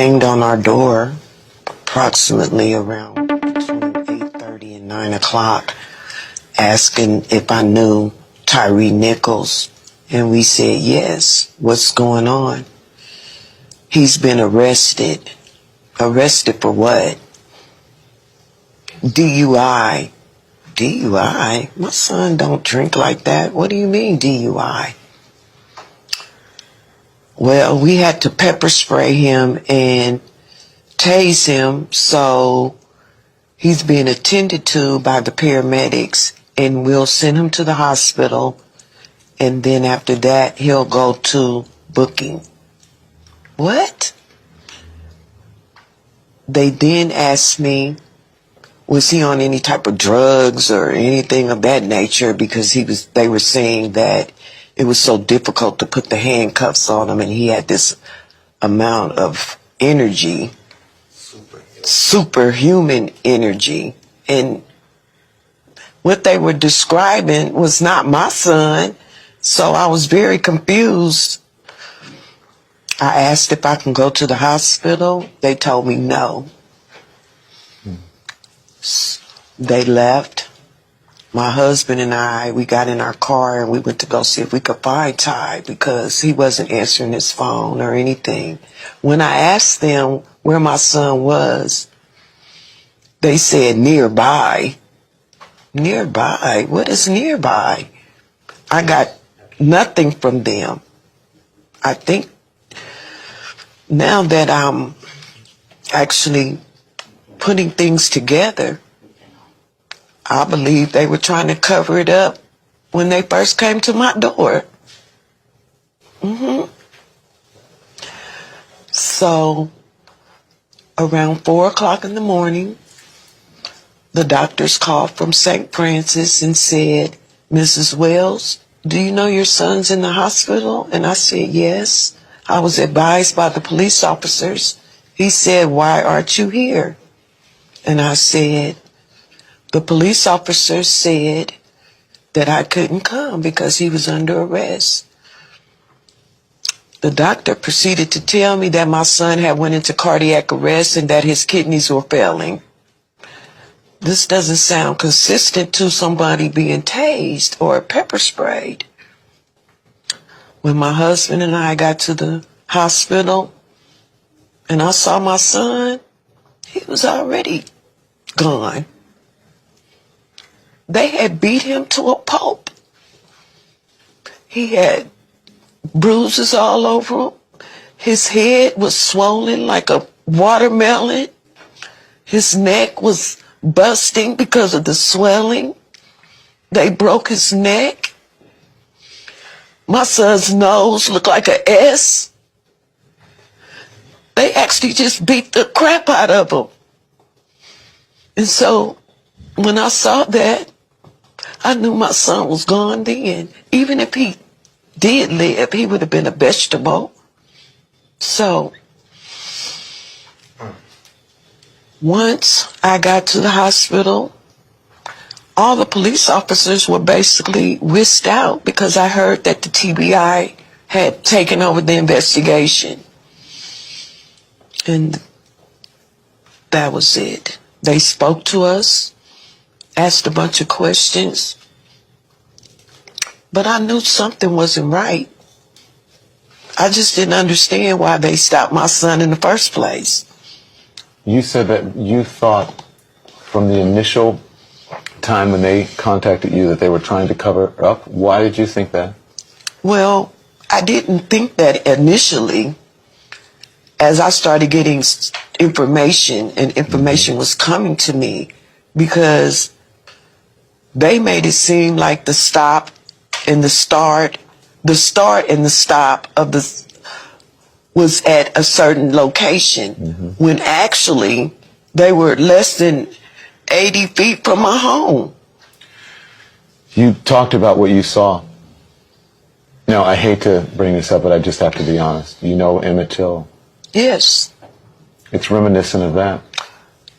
Banged on our door approximately around between 8:30 and 9 o'clock, asking if I knew Tyree Nichols, and we said yes. What's going on? He's been arrested. Arrested for what? DUI. DUI? My son don't drink like that. What do you mean DUI? Well, we had to pepper spray him and tase him, so he's being attended to by the paramedics, and we'll send him to the hospital, and then after that he'll go to booking. What? They then asked me, was he on any type of drugs or anything of that nature, because they were saying that it was so difficult to put the handcuffs on him, and he had this amount of energy, superhuman energy. And what they were describing was not my son, so I was very confused. I asked if I can go to the hospital. They told me no. They left. My husband and I, we got in our car and we went to go see if we could find Ty, because he wasn't answering his phone or anything. When I asked them where my son was, they said nearby. Nearby? What is nearby? I got nothing from them. I think now that I'm actually putting things together, I believe they were trying to cover it up when they first came to my door. So around 4 o'clock in the morning, the doctors called from St. Francis and said, Mrs. Wells, do you know your son's in the hospital? And I said, yes. I was advised by the police officers. He said, why aren't you here? And I said, the police officer said that I couldn't come because he was under arrest. The doctor proceeded to tell me that my son had went into cardiac arrest and that his kidneys were failing. This doesn't sound consistent to somebody being tased or pepper sprayed. When my husband and I got to the hospital and I saw my son, he was already gone. They had beat him to a pulp. He had bruises all over him. His head was swollen like a watermelon. His neck was busting because of the swelling. They broke his neck. My son's nose looked like an S. They actually just beat the crap out of him. And so when I saw that, I knew my son was gone then. Even if he did live, he would have been a vegetable. So once I got to the hospital, all the police officers were basically whisked out because I heard that the TBI had taken over the investigation. And that was it. They spoke to us, asked a bunch of questions, but I knew something wasn't right. I just didn't understand why they stopped my son in the first place. You said that you thought from the initial time when they contacted you that they were trying to cover up. Why did you think that? Well, I didn't think that initially. As I started getting information, and information was coming to me, because they made it seem like the stop and the start and the stop of the was at a certain location, when actually they were less than 80 feet from my home. You talked about what you saw. Now, I hate to bring this up, but I just have to be honest. You know Emmett Till? Yes. It's reminiscent of that.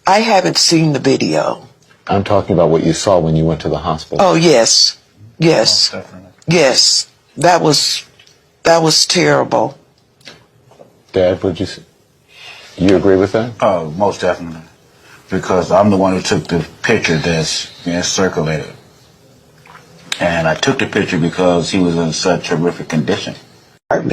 I haven't seen the video. I'm talking about what you saw when you went to the hospital. Oh, yes. Yes. Yes. That was terrible. Dad, what'd you see? You agree with that? Oh, most definitely. Because I'm the one who took the picture that's being circulated. And I took the picture because he was in such horrific condition. Apartment.